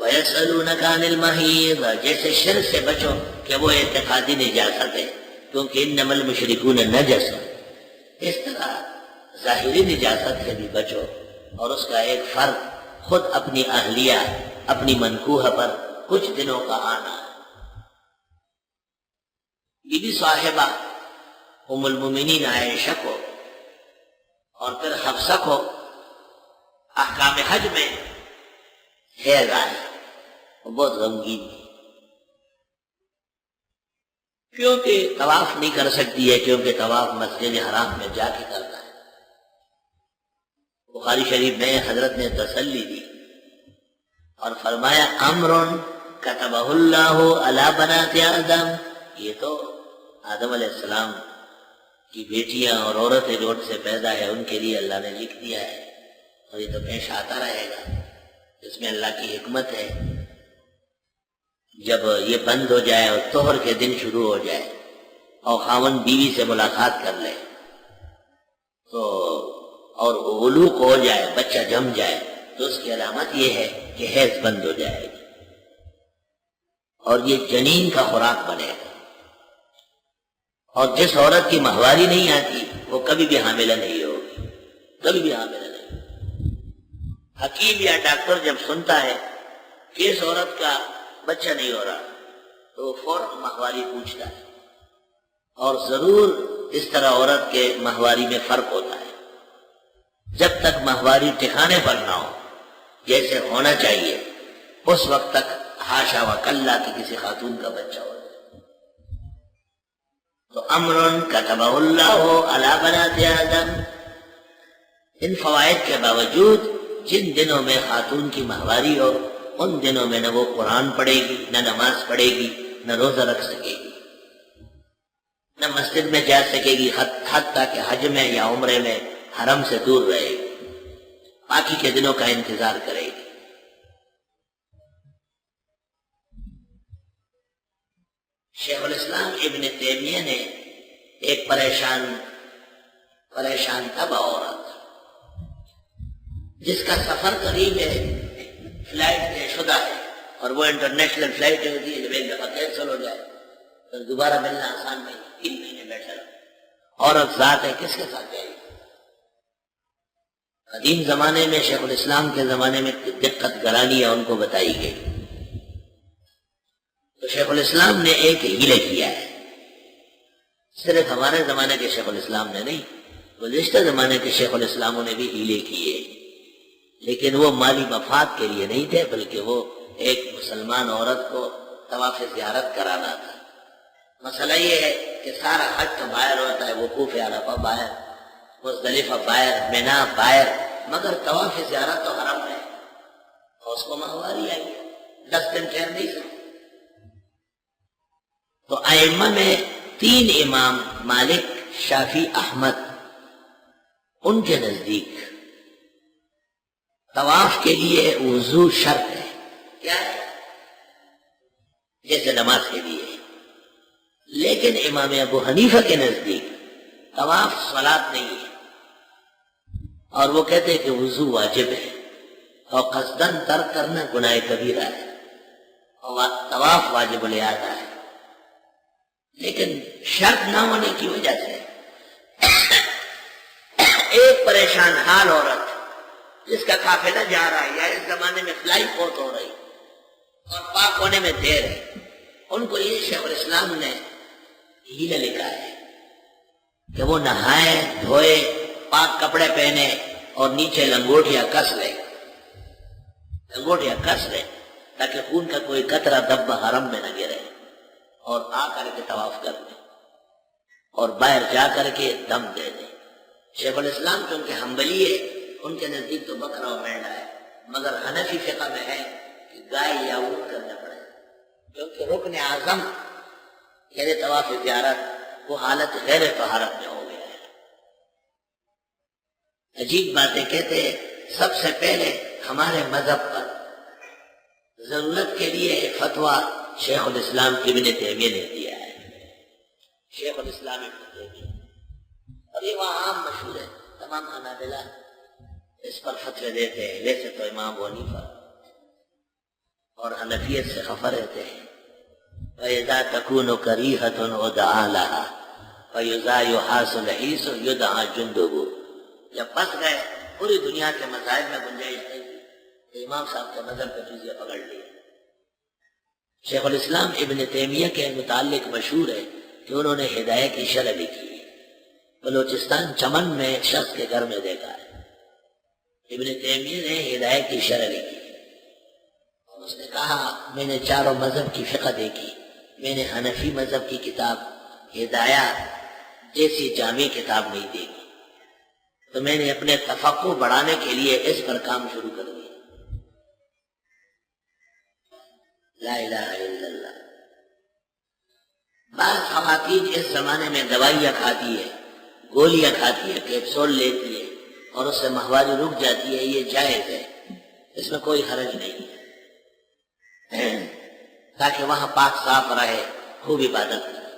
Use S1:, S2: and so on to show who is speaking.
S1: وَيَسْأَلُونَكَ عَنِ الْمَحِيضِ، جیسے شرک سے بچو کہ وہ اعتقادی نجاست ہے، کیونکہ انما المشرکون نجس، اس طرح ظاہری نجاست سے بھی بچو، اور اس کا ایک فرق خود اپنی اہلیہ، اپنی منکوہ پر کچھ دنوں کا آنا ہے۔ بی بی صاحبہ ام المومنین عائشہ کو اور پھر حفصہ کو احکام حج میں حیض آیا، وہ بہت غمگین تھی، کیونکہ طواف نہیں کر سکتی ہے، کیونکہ طواف مسجد حرام میں جا کے کرنا ہے۔ بخاری شریف میں حضرت نے تسلی دی اور فرمایا امر کتبہ اللہ علی بنات آدم، یہ تو آدم علیہ السلام کی بیٹیاں اور عورتیں جو ان سے پیدا ہے ان کے لیے اللہ نے لکھ دیا ہے، اور یہ تو پیش آتا رہے گا، اس میں اللہ کی حکمت ہے۔ جب یہ بند ہو جائے اور طہر کے دن شروع ہو جائے اور خاوند بیوی سے ملاقات کر لے تو اور علوق ہو جائے، بچہ جم جائے، تو اس کی علامت یہ ہے کہ حیض بند ہو جائے گی اور یہ جنین کا خوراک بنے گا۔ اور جس عورت کی ماہواری نہیں آتی وہ کبھی بھی حاملہ نہیں ہوگی، کبھی بھی حاملہ نہیں ہوگی۔ حکیم یا ڈاکٹر جب سنتا ہے کہ اس عورت کا بچہ نہیں ہو رہا تو وہ فوراً ماہواری پوچھتا ہے، اور ضرور اس طرح عورت کے ماہواری میں فرق ہوتا ہے۔ جب تک ماہواری ٹھکانے پر نہ ہو جیسے ہونا چاہیے، اس وقت تک حاشا و کلا کی کسی خاتون کا بچہ ہو جائے۔ تو امر کتبہ اللہ علی بنات آدم، ان فوائد کے باوجود جن دنوں میں خاتون کی ماہواری ہو ان دنوں میں نہ وہ قرآن پڑھے گی، نہ نماز پڑھے گی، نہ روزہ رکھ سکے گی، نہ مسجد میں جا سکے گی، حتیٰ کہ حج میں یا عمرے میں حرم سے دور رہے گی، باقی کے دنوں کا انتظار کرے گی۔ شیخ الاسلام ابن تیمیہ نے ایک پریشان تبا عورت جس کا سفر قریب ہے، فلائٹ طے شدہ ہے، اور وہ انٹرنیشنل فلائٹ ہوتی ہے، جب ایک دفعہ کینسل ہو جائے تو دوبارہ ملنا آسان نہیں، 3 مہینے بیٹھا رہا، عورت ذات ہے، کس کے ساتھ جائے گی؟ قدیم زمانے میں شیخ الاسلام کے زمانے میں دقت گرانی ان کو بتائی گئی، تو شیخ الاسلام نے ایک ہیلے کیا ہے، صرف ہمارے زمانے کے شیخ الاسلام نے نہیں، گزشتہ زمانے کے شیخ الاسلاموں نے بھی ہیلے کیے، لیکن وہ مالی مفاد کے لیے نہیں تھے، بلکہ وہ ایک مسلمان عورت کو طواف زیارت کرانا تھا۔ مسئلہ یہ ہے کہ سارا حج تو باہر ہوتا ہے، وقوف عرفہ باہر، مزدلفہ باہر، منا باہر، مگر طواف زیارت تو حرم ہے، اور اس کو ماہواری آئی ہے، 10 دن ٹھہر نہیں سکتے۔ تو ائمہ میں 3 امام مالک، شافعی، احمد، ان کے نزدیک طواف کے لیے وضو شرط ہے، کیا ہے؟ جیسے نماز کے لیے، لیکن امام ابو حنیفہ کے نزدیک طواف صلاۃ نہیں ہے، اور وہ کہتے ہیں کہ وضو واجب ہے، اور قصداً ترک کرنا گناہ کبیرہ ہے، اور طواف واجب الادا ہے، لیکن شرط نہ ہونے کی وجہ سے ایک پریشان حال عورت جس کا قافلہ جا رہا ہے یا اس زمانے میں فلائٹ بہت ہو رہی اور پاک ہونے میں دیر ہے، ان کو یہ شیخ الاسلام نے ہیلہ لکھا ہے کہ وہ نہائے، دھوئے، پاک کپڑے پہنے اور نیچے لنگوٹیاں کس لے تاکہ خون کا کوئی قطرہ دبہ حرم میں نہ گرے، اور آ کر کے طواف کر دیں اور باہر جا کر کے دم دے دیں۔ شیخ الاسلام چونکہ حنبلی ہے، ان کے نزدیک تو بکرا و مینڈا ہے، مگر حنفی فقہ میں ہے کہ گائے یا اونٹ کرنا پڑے، کیونکہ رکن اعظم یعنی طواف زیارت وہ حالت غیر طہارت میں ہو گیا ہے۔ عجیب باتیں کہتے ہیں، سب سے پہلے ہمارے مذہب پر ضرورت کے لیے فتویٰ شیخ الاسلام ابن تیمیہ نے دیا ہے، شیخ الاسلام ابن تیمیہ، اور یہ وہاں عام مشہور ہے، تمام حنابلہ اس پر فتوے دیتے ہیں، ویسے تو امام ابو حنیفہ اور حنفیت سے خفا رہتے ہیں۔ وَإِذَا تَكُونُ كَرِيهَةٌ اُدْعَىٰ لَهَا وَإِذَا يُحَاسُ الْحِيسُ يُدْعَىٰ جُنْدُهُ۔ جب پھنس گئے پوری دنیا کے مذاہب میں گنجائش نہیں تھی، امام صاحب کے مذہب کا جزیہ پکڑ لیا۔ شیخ الاسلام ابن تیمیہ کے متعلق مشہور ہے کہ انہوں نے ہدایت کی شرح لکھی ہے، بلوچستان چمن میں ایک شخص کے گھر میں دیکھا ہے۔ ابن تیمیہ نے ہدایت کی شرح لکھی اور اس نے کہا میں نے چاروں مذہب کی فقہ دیکھی، میں نے حنفی مذہب کی کتاب ہدایات جیسی جامع کتاب نہیں دیکھی، تو میں نے اپنے تفقہ بڑھانے کے لیے اس پر کام شروع کر دیا۔ لا الہ الا اللہ۔ بعض خواتین اس زمانے میں دوائیاں کھاتی ہے، گولیاں کھاتی ہے، کیپسول لیتی ہے اور اس سے ماہواری رک جاتی ہے، یہ جائز ہے، اس میں کوئی حرج نہیں ہے، تاکہ وہاں پاک صاف رہے، خوب عبادت کرے۔